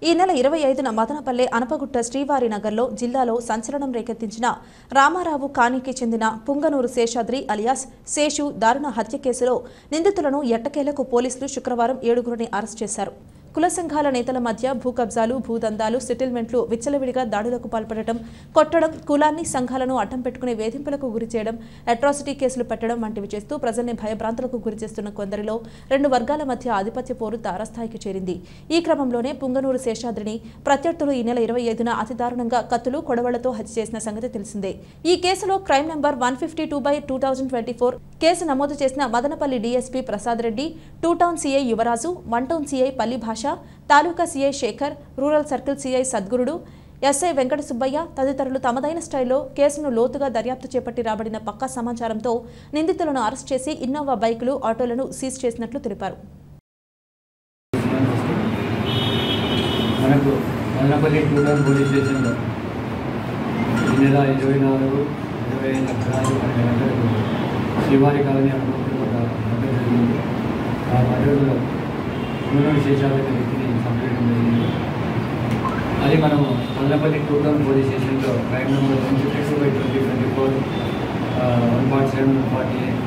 ఈ నెల 25న మదనపల్లె అనపగుట్ట శ్రీవారి నగర్లో జిల్లాలో సంచలనం రేకెత్తించిన రామారావు కానీకి చెందిన పుంగనూరు శేషాద్రి అలియాస్ శేషు దారుణ హత్య కేసులో నిందితులను ఎట్టకేలకు పోలీసులు శుక్రవారం 7గురిని అరెస్ట్ చేశారు. కుల సంఘాల నేతల మధ్య భూ కబ్జాలు, భూదందాలు, సెటిల్మెంట్లు, విచ్చలవిడిగా దాడులకు పాల్పడటం, కొట్టడం, కులాన్ని సంఘాలను అడ్డం పెట్టుకునే వేధింపులకు గురి చేయడం, అట్రాసిటీ కేసులు పెట్టడం వంటివి చేస్తూ ప్రజల్ని భయభ్రాంతులకు గురి చేస్తున్న కొందరిలో 2 వర్గాల మధ్య ఆధిపత్య పోరు తారస్థాయికి చేరింది. ఈ క్రమంలోనే పుంగనూరు శేషాద్రిని ప్రత్యర్థులు ఈ నెల 25న అతి దారుణంగా కత్తులు, కొడవళ్లతో హత్య చేసిన సంగతి తెలిసిందే. ఈ కేసులో క్రైమ్ నంబర్ 152/2024 కేసు నమోదు చేసిన Madanapalle DSP Prasad Reddy, 2 town CI Yuvaraju, 1 town CI Palli Basha, taluka CI Shekar, rural circle CI Sadgurudu, SI Venkata Subbaiah తదితరులు తమదైన స్టైల్లో కేసును లోతుగా దర్యాప్తు చేపట్టి రాబడిన పక్కా సమాచారంతో నిందితులను అరెస్ట్ చేసి ఇన్నోవా బైకులు, ఆటోలను సీజ్ చేసినట్లు తెలిపారు. మనకు మదనపల్లి 2 టౌన్ పోలీస్ స్టేషన్లో ఈ నెల 24, 25 శ్రీవారి కాలనీ అనుకుంటున్న జరిగింది. ఆ మర్డర్లో పుంగనూరు శేషాద్రి వ్యక్తిని చంపేయడం జరిగింది. అది మనము మదనపల్లి 2 టౌన్ పోలీస్ స్టేషన్లో క్రైమ్ నెంబర్ 152/2024 147, 148,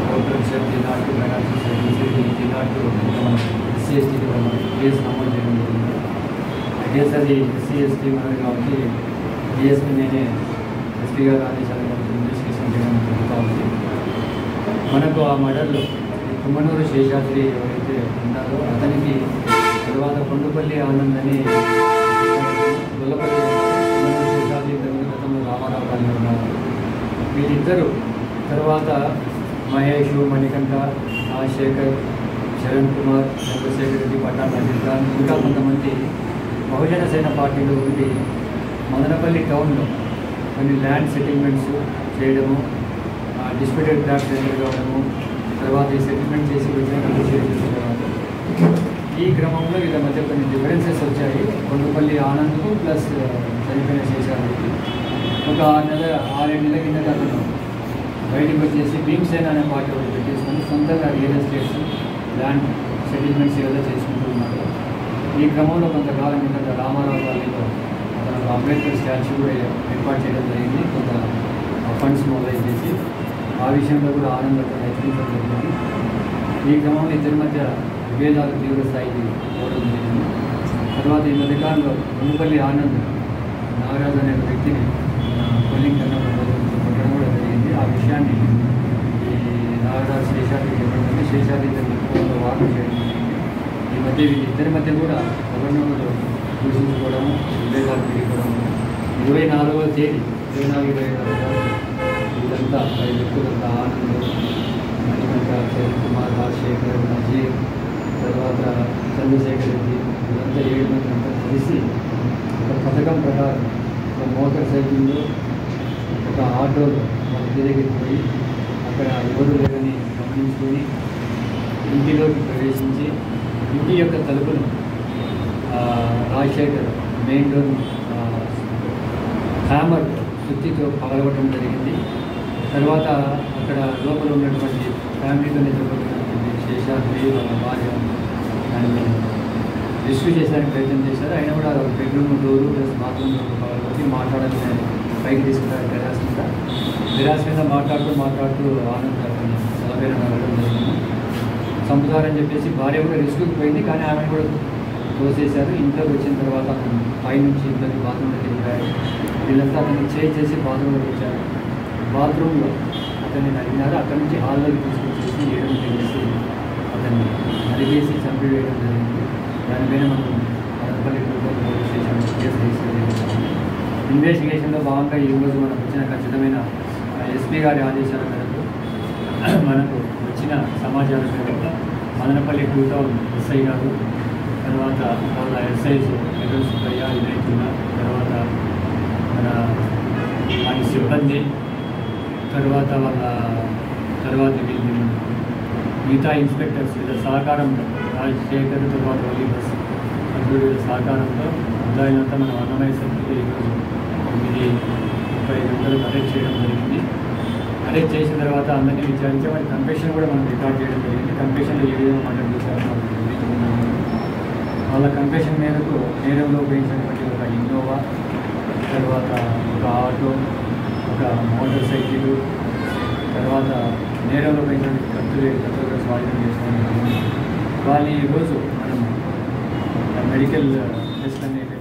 427 కేసు నమోదు చేయడం జరిగింది. కేసు అది SC/ST మనది కాబట్టి డిఎస్పీ నేనే ఎస్పీ గారు ఆదేశాల ఇన్వెస్టిగేషన్ చేయడం జరుగుతూ ఉంది. మనకు ఆ మర్డర్లో పుంగనూరు శేషాద్రి ఎవరైతే ఉన్నారో అతనికి తర్వాత కొండపల్లి ఆనంద్ అని గొల్లపల్లి పుంగనూరు శేషాద్రి గతంలో రామారావు గారు ఉన్నారు. వీరిద్దరూ తర్వాత మహేష్, మణికంఠ, శేఖర్, శరణ్ కుమార్, చంద్రశేఖర్ రెడ్డి, పట్టాణ అజిత్ ఖాన్ ఇంకా కొంతమంది బహుజన సేన పార్టీలో ఉండి మదనపల్లి టౌన్లో కొన్ని ల్యాండ్ సెటిల్మెంట్స్ చేయడము, డిస్ప్యూటెడ్ ఫ్లాట్స్ రెన్యూ కావడము, తర్వాత ఈ సెటిల్మెంట్ చేసి వ్యతిరేకంగా చేసిన తర్వాత ఈ క్రమంలో వీళ్ళ మధ్య కొన్ని డిఫరెన్సెస్ వచ్చాయి. కొండపల్లి ఆనంద్కు ప్లస్ చనిపోయిన శేషాద్రికి ఒక 6-7 నెలల కింద అతను బయటకు వచ్చేసి భీమసేన అనే పార్టీ ఒకటి పెట్టేసుకొని సొంతంగా రియల్ ఎస్టేట్స్, ల్యాండ్ సెటిల్మెంట్స్ ఏదో చేసుకుంటూ ఉన్నారు. ఈ క్రమంలో కొంతకాలం కింద రామారావు గారిలో అతను అంబేద్కర్ స్టాచ్యూ కూడా ఏర్పాటు చేయడం జరిగింది. కొంత ఫండ్స్ మొబైల్ చేసి ఆ విషయంలో కూడా ఆనందంగా హెచ్చరించడం జరిగింది. ఈ క్రమంలో ఇద్దరి మధ్య విభేదాలు తీవ్ర స్థాయికి పోవడం జరిగింది. తర్వాత ఈ మధ్యకాలంలో కొండపల్లి ఆనంద్ నాగరాజు అనే వ్యక్తిని పోలింగ్ కన్నా కొట్టడం కూడా జరిగింది. ఆ విషయాన్ని ఈ నాగరాజు శేషాద్రికి చెప్పడం, శేషాద్రి ఫోన్లో వార్త చేయడం జరిగింది. ఈ మధ్య వీళ్ళిద్దరి మధ్య కూడా ఒకరినొకరు దూషించుకోవడము, విభేదాలు పెరిగిపోవడం. 24వ తేదీ 24-25 వీళ్ళంతా 5 వ్యక్తులంతా ఆనంద్, మణికంఠ, శరణ్ కుమార్, శేఖర్, అజయ్, తర్వాత చంద్రశేఖర్ రెడ్డి వీళ్ళంతా 7 మంది అంతా కలిసి ఒక పథకం ప్రకారం ఒక మోటార్ సైకిల్లో ఒక ఆటోలో వాళ్ళ ఇంటి దగ్గరికి పోయి అక్కడ ఎవరు లేదని గమనించుకొని ఇంటిలోకి ప్రవేశించి ఇంటి యొక్క తలుపును రాజశేఖర్ మెయిన్ డోర్ హ్యామర్ సుత్తితో పగలగొట్టడం జరిగింది. తర్వాత అక్కడ లోపల ఉన్నటువంటి ఫ్యామిలీతో నిద్రపోతున్నటువంటి శేషాద్రి వాళ్ళ భార్య దాన్ని రెస్క్యూ చేసేందుకు ప్రయత్నం చేశారు. అయినా కూడా bedroom door plus bathroom door పగలగొట్టి మాట్లాడాలని పైకి తీసుకున్నారు. టెరాస్ మీద మాట్లాడుతూ ఆనంద్ అతను చదవైన వెళ్ళడం జరిగింది. చంపుతారని చెప్పేసి భార్య కూడా రెస్క్యూకి పోయింది, కానీ ఆమె కూడా తోసేశారు. ఇంట్లోకి వచ్చిన తర్వాత అతను పైనుంచి ఇంట్లోకి బాత్రూంలోకి వెళ్ళారు. వీళ్ళంతా అతన్ని చేసి బాత్రూంలోకి వచ్చారు. బాత్రూంలో అతన్ని నరికినారు. అక్కడి నుంచి హాల్లోకి తీసుకొచ్చేసి 7 చేసి అతన్ని నరికేసి చంపివేయడం జరిగింది. దానిపైన మనం Madanapalle 2 town police station case register చేయడం జరిగింది. ఇన్వెస్టిగేషన్లో భాగంగా ఈరోజు మనకు వచ్చిన ఖచ్చితమైన ఎస్పీ గారి ఆదేశాల మేరకు మనకు వచ్చిన సమాచారం మేరకు మదనపల్లి 2 టౌన్ ఎస్ఐ గారు, తర్వాత వాళ్ళ ఎస్ఐస్ వెంకట సుబ్బయ్య, వినయ్, తర్వాత మన వారి సిబ్బంది, తర్వాత వీళ్ళు మిగతా ఇన్స్పెక్టర్స్ వీళ్ళ సహకారంతో రాజశేఖర్, తర్వాత ఓలీ బస్ వీళ్ళ సహకారంతో దానినంతా మనం అన్నమయ్య సర్కిల్ ఈరోజు 9:30 గంటలకు అరెస్ట్ చేయడం జరిగింది. అరెస్ట్ చేసిన తర్వాత అందరినీ విచారించి వారి కన్ఫెషన్ కూడా మనం రికార్డ్ చేయడం జరిగింది. కన్ఫెషన్లో ఏ విధంగా మర్డర్ చేశారో వాళ్ళ కన్ఫెషన్ మేరకు నేరంలో ఉపయోగించినటువంటి ఒక ఇన్నోవా, తర్వాత ఒక ఆటో, ఒక మోటార్ సైకిల్, తర్వాత నేరంలో ఉపయోగించినటువంటి కత్తులు స్వాధీనం చేసుకుని వాళ్ళని ఈరోజు మనం మెడికల్ టెస్ట్ అనేది